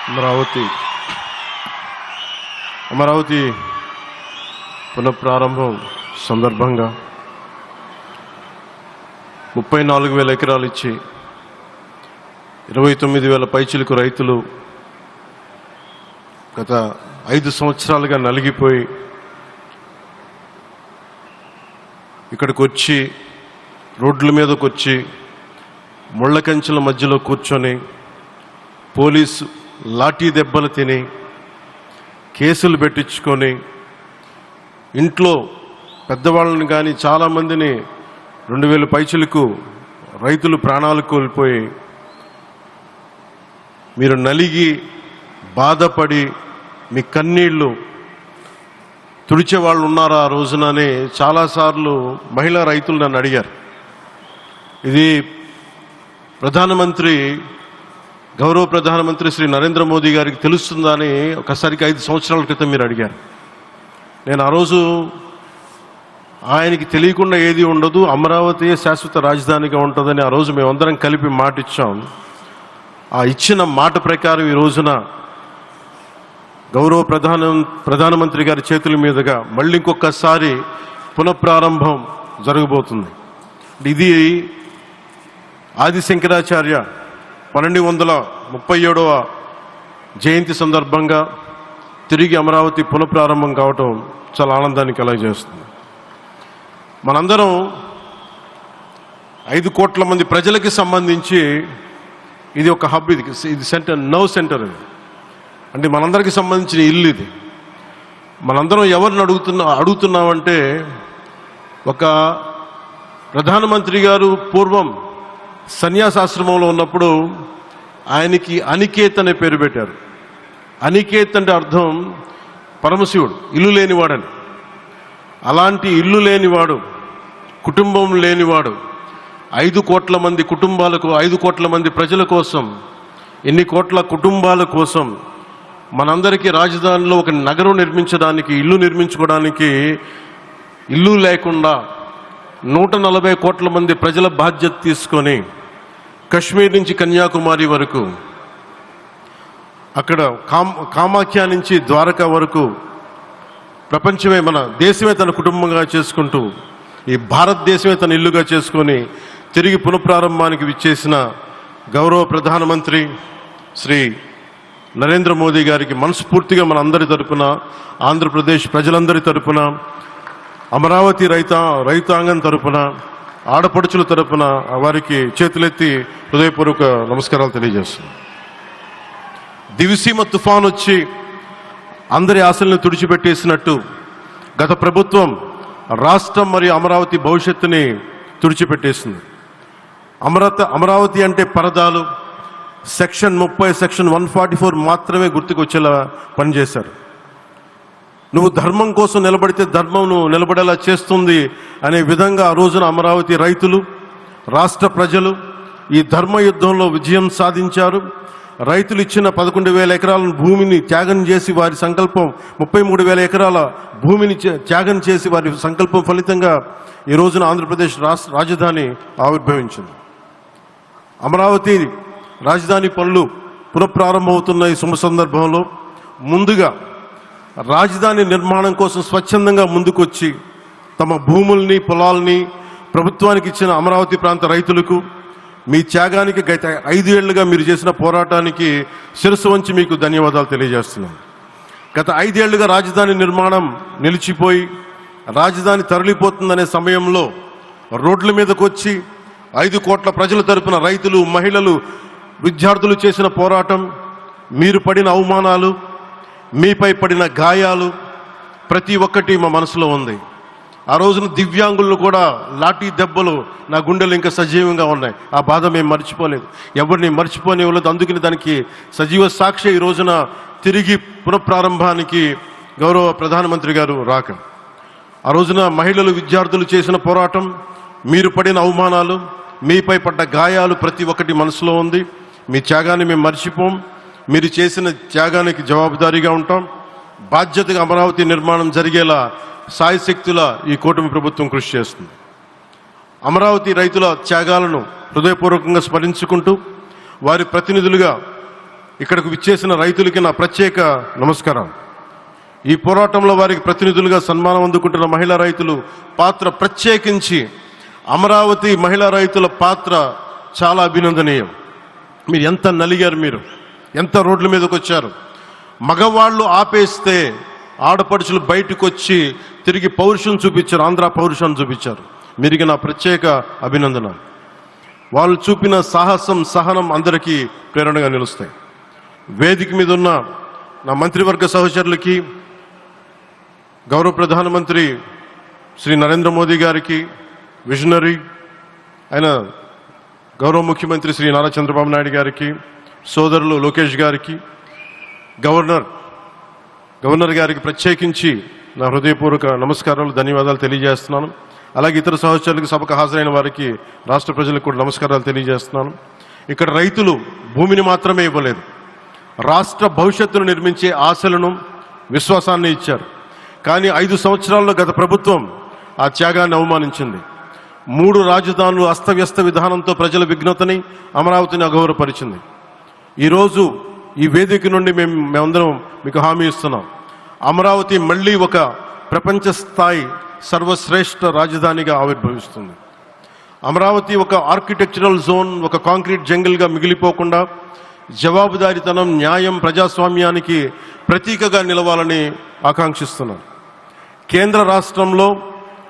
అమరావతి పునఃప్రారంభం సందర్భంగా 34,000 ఎకరాలు ఇచ్చి 29,000 పైచిలకు రైతులు గత 5 సంవత్సరాలుగా నలిగిపోయి ఇక్కడికి వచ్చి రోడ్ల మీదకి వచ్చి ముళ్ళ కంచెల మధ్యలో కూర్చొని పోలీసు లాఠీ దెబ్బలు తిని కేసులు పెట్టించుకొని ఇంట్లో పెద్దవాళ్ళని కానీ చాలామందిని 2,000 పైచిలకు రైతులు ప్రాణాలు కోల్పోయి మీరు నలిగి బాధపడి మీ కన్నీళ్ళు తుడిచే వాళ్ళు ఉన్నారా ఆ రోజునని చాలాసార్లు మహిళా రైతులు నన్ను అడిగారు. ఇది గౌరవ ప్రధానమంత్రి శ్రీ నరేంద్ర మోదీ గారికి తెలుస్తుందా అని ఒకసారికి 5 సంవత్సరాల క్రితం మీరు అడిగారు. నేను ఆ రోజు ఆయనకి తెలియకుండా ఏది ఉండదు, అమరావతి శాశ్వత రాజధానిగా ఉంటుందని ఆ రోజు మేమందరం కలిపి మాట ఇచ్చాం. ఆ ఇచ్చిన మాట ప్రకారం ఈ రోజున గౌరవ ప్రధానమంత్రి గారి చేతుల మీదుగా మళ్ళీ ఇంకొకసారి పునఃప్రారంభం జరగబోతుంది. ఇది ఆది శంకరాచార్య 1237వ జయంతి సందర్భంగా తిరిగి అమరావతి పునఃప్రారంభం కావటం చాలా ఆనందాన్ని కలగజేస్తుంది. మనందరం 5 కోట్ల మంది ప్రజలకి సంబంధించి ఇది ఒక హబ్, ఇది సెంటర్, సెంటర్ ఇది. అంటే మనందరికీ సంబంధించిన ఇల్లు ఇది. మనందరం ఎవరిని అడుగుతున్నామంటే ఒక ప్రధానమంత్రి గారు పూర్వం సన్యాసాశ్రమంలో ఉన్నప్పుడు ఆయనకి అనికేత్ అనే పేరు పెట్టారు. అనికేత్ అంటే అర్థం పరమశివుడు, ఇల్లు లేనివాడని. అలాంటి ఇల్లు లేనివాడు, కుటుంబం లేనివాడు 5 కోట్ల మంది కుటుంబాలకు, 5 కోట్ల మంది ప్రజల కోసం, ఎన్ని కోట్ల కుటుంబాల కోసం మనందరికీ రాజధానిలో ఒక నగరం నిర్మించడానికి, ఇల్లు నిర్మించుకోవడానికి ఇల్లు లేకుండా 140 కోట్ల మంది ప్రజల బాధ్యత తీసుకొని కశ్మీర్ నుంచి కన్యాకుమారి వరకు, అక్కడ కామాఖ్య నుంచి ద్వారకా వరకు ప్రపంచమే, మన దేశమే తన కుటుంబంగా చేసుకుంటూ ఈ భారతదేశమే తన ఇల్లుగా చేసుకొని తిరిగి పునఃప్రారంభానికి విచ్చేసిన గౌరవ ప్రధానమంత్రి శ్రీ నరేంద్ర మోదీ గారికి మనస్ఫూర్తిగా మన అందరి తరపున, ఆంధ్రప్రదేశ్ ప్రజలందరి తరపున, అమరావతి రైతాంగం తరపున, ఆడపడుచుల తరపున వారికి చేతులెత్తి హృదయపూర్వక నమస్కారాలు తెలియజేస్తున్నాను. దివిసీమ తుఫాన్ వచ్చి అందరి ఆశలను తుడిచిపెట్టేసినట్టు గత ప్రభుత్వం రాష్ట్రం మరియు అమరావతి భవిష్యత్తుని తుడిచిపెట్టేసింది. అమరావతి అంటే పరదాలు, సెక్షన్ 30, సెక్షన్ 144 మాత్రమే గుర్తుకొచ్చేలా పనిచేశారు. నువ్వు ధర్మం కోసం నిలబడితే ధర్మం నువ్వు నిలబడేలా చేస్తుంది అనే విధంగా ఆ రోజున అమరావతి రైతులు, రాష్ట్ర ప్రజలు ఈ ధర్మ యుద్ధంలో విజయం సాధించారు. రైతులు ఇచ్చిన 11,000 ఎకరాల భూమిని త్యాగం చేసి వారి సంకల్పం, 33,000 ఎకరాల భూమిని త్యాగం చేసి వారి సంకల్పం ఫలితంగా ఈ రోజున ఆంధ్రప్రదేశ్ రాజధాని ఆవిర్భవించింది. అమరావతి రాజధాని పనులు పునఃప్రారంభమవుతున్న ఈ శుభ సందర్భంలో ముందుగా రాజధాని నిర్మాణం కోసం స్వచ్ఛందంగా ముందుకొచ్చి తమ భూముల్ని, పొలాల్ని ప్రభుత్వానికి ఇచ్చిన అమరావతి ప్రాంత రైతులకు, మీ త్యాగానికి గత 5 ఏళ్లుగా మీరు చేసిన పోరాటానికి శిరస్సు వంచి మీకు ధన్యవాదాలు తెలియజేస్తున్నాను. గత 5 ఏళ్లుగా రాజధాని నిర్మాణం నిలిచిపోయి రాజధాని తరలిపోతుందనే సమయంలో రోడ్ల మీదకు వచ్చి 5 కోట్ల ప్రజల తరపున రైతులు, మహిళలు, విద్యార్థులు చేసిన పోరాటం, మీరు పడిన అవమానాలు, మీపై పడిన గాయాలు ప్రతి ఒక్కటి మా మనసులో ఉంది. ఆ రోజున దివ్యాంగులు కూడా లాఠీ దెబ్బలు నా గుండెలు ఇంకా సజీవంగా ఉన్నాయి. ఆ బాధ మేము మర్చిపోలేదు, ఎవరిని మర్చిపోనివ్వలేదు. అందుకని దానికి సజీవ సాక్షి ఈ రోజున తిరిగి పునఃప్రారంభానికి గౌరవ ప్రధానమంత్రి గారు రాక, ఆ రోజున మహిళలు, విద్యార్థులు చేసిన పోరాటం, మీరు పడిన అవమానాలు, మీపై పడ్డ గాయాలు ప్రతి ఒక్కటి మనసులో ఉంది. మీ త్యాగాన్ని మేము మర్చిపోం. మీరు చేసిన త్యాగానికి జవాబుదారీగా ఉంటాం. బాధ్యతగా అమరావతి నిర్మాణం జరిగేలా సాయశక్తుల ఈ కూటమి ప్రభుత్వం కృషి చేస్తుంది. అమరావతి రైతుల త్యాగాలను హృదయపూర్వకంగా స్మరించుకుంటూ వారి ప్రతినిధులుగా ఇక్కడకు విచ్చేసిన రైతులకి నా ప్రత్యేక నమస్కారం. ఈ పోరాటంలో వారికి ప్రతినిధులుగా సన్మానం అందుకుంటున్న మహిళా రైతులు పాత్ర, ప్రత్యేకించి అమరావతి మహిళా రైతుల పాత్ర చాలా అభినందనీయం. మీరు ఎంత నలిగారు, మీరు ఎంత రోడ్ల మీదకి వచ్చారు. మగవాళ్ళు ఆపేస్తే ఆడపడుచులు బయటకు వచ్చి తిరిగి పౌరుషం చూపించారు, ఆంధ్ర పౌరుషాన్ని చూపించారు. మీరికి నా ప్రత్యేక అభినందన. వాళ్ళు చూపిన సాహసం, సహనం అందరికీ ప్రేరణగా నిలుస్తాయి. వేదిక మీద ఉన్న నా మంత్రివర్గ సహచరులకి, గౌరవ ప్రధానమంత్రి శ్రీ నరేంద్ర మోదీ గారికి, విజనరీ అయిన గౌరవ ముఖ్యమంత్రి శ్రీ నారా చంద్రబాబు నాయుడు గారికి, సోదరులు లోకేష్ గారికి, గవర్నర్ గారికి ప్రత్యేకించి నా హృదయపూర్వక నమస్కారాలు, ధన్యవాదాలు తెలియజేస్తున్నాను. అలాగే ఇతర సహచరులకు, సభకు హాజరైన వారికి, రాష్ట్ర ప్రజలకు కూడా నమస్కారాలు తెలియజేస్తున్నాను. ఇక్కడ రైతులు భూమిని మాత్రమే ఇవ్వలేదు, రాష్ట్ర భవిష్యత్తును నిర్మించే ఆశలను, విశ్వాసాన్ని ఇచ్చారు. కానీ 5 సంవత్సరాల్లో గత ప్రభుత్వం ఆ త్యాగాన్ని అవమానించింది. 3 రాజధానులు, అస్తవ్యస్త విధానంతో ప్రజల విఘ్నతని, అమరావతిని అగౌరవపరిచింది. ఈరోజు ఈ వేదిక నుండి మేమందరం మీకు హామీ ఇస్తున్నాం, అమరావతి మళ్ళీ ఒక ప్రపంచ స్థాయి సర్వశ్రేష్ఠ రాజధానిగా ఆవిర్భవిస్తుంది. అమరావతి ఒక ఆర్కిటెక్చరల్ జోన్, ఒక కాంక్రీట్ జంగిల్గా మిగిలిపోకుండా జవాబుదారీతనం, న్యాయం, ప్రజాస్వామ్యానికి ప్రతీకగా నిలవాలని ఆకాంక్షిస్తున్నాను.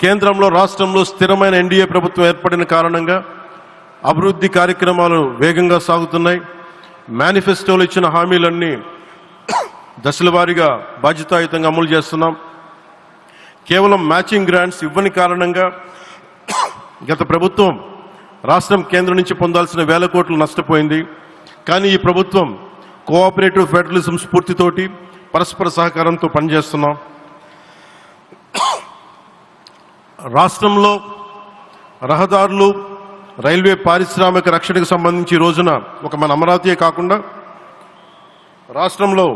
కేంద్రంలో రాష్ట్రంలో స్థిరమైన ఎన్డీఏ ప్రభుత్వం ఏర్పడిన కారణంగా అభివృద్ధి కార్యక్రమాలు వేగంగా సాగుతున్నాయి. మేనిఫెస్టోలో ఇచ్చిన హామీలన్నీ దశల వారీగా బాధ్యతాయుతంగా అమలు చేస్తున్నాం. కేవలం మ్యాచింగ్ గ్రాంట్స్ ఇవ్వని కారణంగా గత ప్రభుత్వం రాష్ట్రం కేంద్రం నుంచి పొందాల్సిన 1000 కోట్లు నష్టపోయింది. కానీ ఈ ప్రభుత్వం కోఆపరేటివ్ ఫెడరలిజం స్ఫూర్తితోటి, పరస్పర సహకారంతో పనిచేస్తున్నాం. రాష్ట్రంలో రహదారులు, రైల్వే, పారిశ్రామిక రక్షణకు సంబంధించి ఈ రోజున మన అమరావతి కాకుండా రాష్ట్రంలో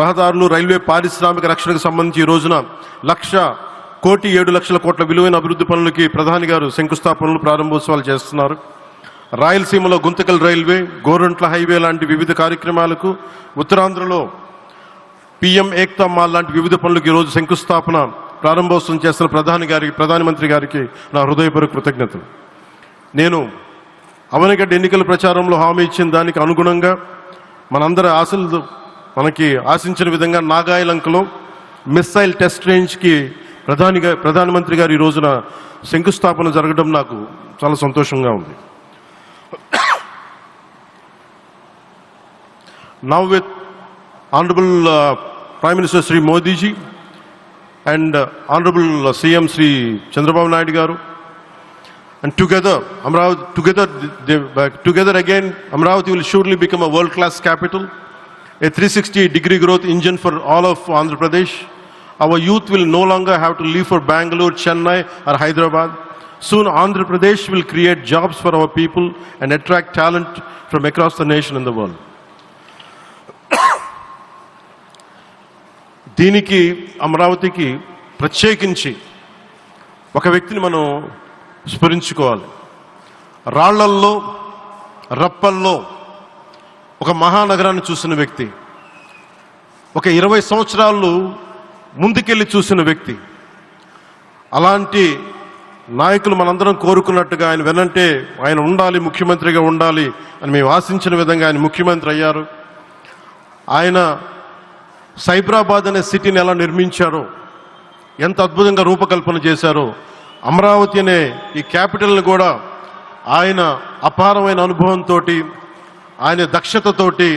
రహదారులు, రైల్వే, పారిశ్రామిక రక్షణకు సంబంధించి ఈ రోజున 1,07,00,000 కోట్ల విలువైన అభివృద్ధి పనులకి ప్రధాని గారు శంకుస్థాపనలు, ప్రారంభోత్సవాలు చేస్తున్నారు. రాయలసీమలో గుంతకల్ రైల్వే, గోరంట్ల హైవే లాంటి వివిధ కార్యక్రమాలకు, ఉత్తరాంధ్రలో పిఎం ఏక్తా మాల్ లాంటి వివిధ పనులకు ఈరోజు శంకుస్థాపన, ప్రారంభోత్సవం చేస్తున్న ప్రధానమంత్రి గారికి నా హృదయపూర్వక కృతజ్ఞతలు. నేను అవనిగడ్డ ఎన్నికల ప్రచారంలో హామీ ఇచ్చిన దానికి అనుగుణంగా మనందరి ఆశలు మనకి ఆశించిన విధంగా నాగాయలంకలో మిస్సైల్ టెస్ట్ రేంజ్కి ప్రధానమంత్రి గారు ఈ రోజున శంకుస్థాపన జరగడం నాకు చాలా సంతోషంగా ఉంది. Now with Honorable Prime Minister Sri Modi ji and Honorable CM Sri Chandrababu Naidu garu, and together again Amravati will surely become a world-class capital, a 360-degree growth engine for all of Andhra Pradesh. Our youth will no longer have to leave for Bangalore, Chennai or Hyderabad. Soon Andhra Pradesh will create jobs for our people and attract talent from across the nation and the world. దీనికి అమరావతికి ప్రత్యేకించి ఒక వ్యక్తిని మనం స్మరించుకోవాలి. రాళ్లల్లో, రప్పల్లో ఒక మహానగరాన్ని చూసిన వ్యక్తి, ఒక 20 సంవత్సరాలు ముందుకెళ్ళి చూసిన వ్యక్తి. అలాంటి నాయకులు మనందరం కోరుకున్నట్టుగా ఆయన వెనంటే ఆయన ఉండాలి, ముఖ్యమంత్రిగా ఉండాలి అని మేము ఆశించిన విధంగా ఆయన ముఖ్యమంత్రి అయ్యారు. ఆయన సైబరాబాద్ అనే సిటీని ఎలా నిర్మించారో, ఎంత అద్భుతంగా రూపకల్పన చేశారో, అమరావతి అనే ఈ క్యాపిటల్ని కూడా ఆయన అపారమైన అనుభవంతో, ఆయన దక్షతతోటి,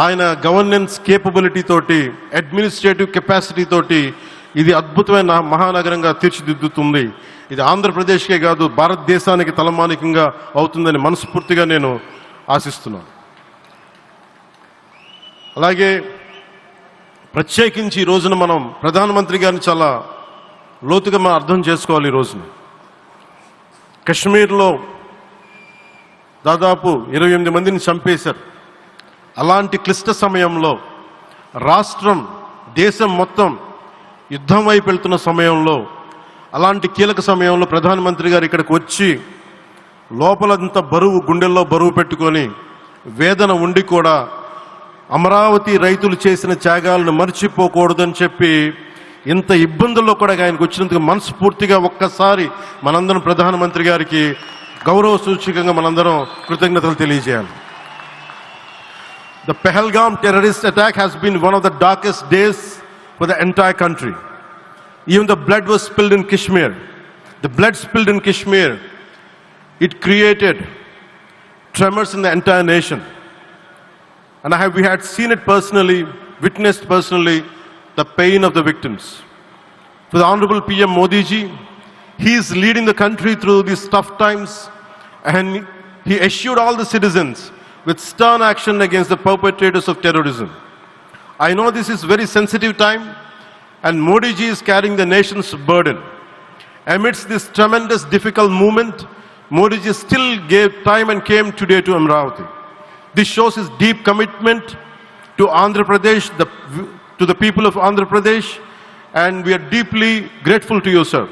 ఆయన గవర్నెన్స్ కేపబిలిటీ తోటి, అడ్మినిస్ట్రేటివ్ కెపాసిటీ తోటి ఇది అద్భుతమైన మహానగరంగా తీర్చిదిద్దుతుంది. ఇది ఆంధ్రప్రదేశ్కే కాదు, భారతదేశానికి తలమానికంగా అవుతుందని మనస్ఫూర్తిగా నేను ఆశిస్తున్నాను. అలాగే ప్రత్యేకించి ఈ రోజున మనం ప్రధానమంత్రి గారిని చాలా లోతుగా మనం అర్థం చేసుకోవాలి. ఈ రోజున కశ్మీర్లో దాదాపు 28 మందిని చంపేశారు. అలాంటి క్లిష్ట సమయంలో, రాష్ట్రం, దేశం మొత్తం యుద్ధం వైపు వెళ్తున్న సమయంలో, అలాంటి కీలక సమయంలో ప్రధానమంత్రి గారు ఇక్కడికి వచ్చి లోపలంతా బరువు, గుండెల్లో బరువు పెట్టుకొని వేదన ఉండి కూడా అమరావతి రైతులు చేసిన త్యాగాలను మర్చిపోకూడదని చెప్పి ఇంత ఇబ్బందుల్లో కూడా ఆయనకు వచ్చినందుకు మనస్ఫూర్తిగా ఒక్కసారి మనందరం ప్రధానమంత్రి గారికి గౌరవ సూచకంగా మనందరం కృతజ్ఞతలు తెలియజేయాలి. The Pahalgam terrorist attack has been one of the darkest days for the entire country. Even the blood was spilled in Kashmir. The blood spilled in Kashmir, it created tremors in the entire nation. And we had seen it personally, witnessed personally, the pain of the victims. For the Honorable PM Modi ji, he is leading the country through these tough times, and he assured all the citizens with stern action against the perpetrators of terrorism. I know this is very sensitive time, and Modi ji is carrying the nation's burden. Amidst this tremendous difficult moment, Modi ji still gave time and came today to Amravati. This shows his deep commitment to Andhra Pradesh, to the people of Andhra Pradesh, and we are deeply grateful to you, sir.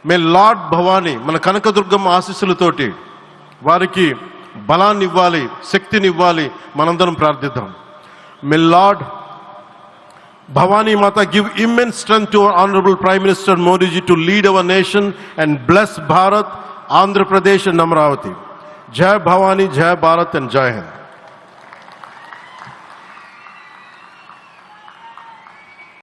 May Lord Bhavani, మన కనకదుర్గమ్మ ఆశీస్సులతోటి వారికి బలాన్ని ఇవ్వాలి, శక్తిని ఇవ్వాలి, మనందరం ప్రార్థిద్దాం. May Lord Bhavani Mata give immense strength to our Honorable Prime Minister Modi ji to lead our nation and bless Bharat, Andhra Pradesh and Amravati. Jai Bhavani, Jai Bharat and Jai Hind.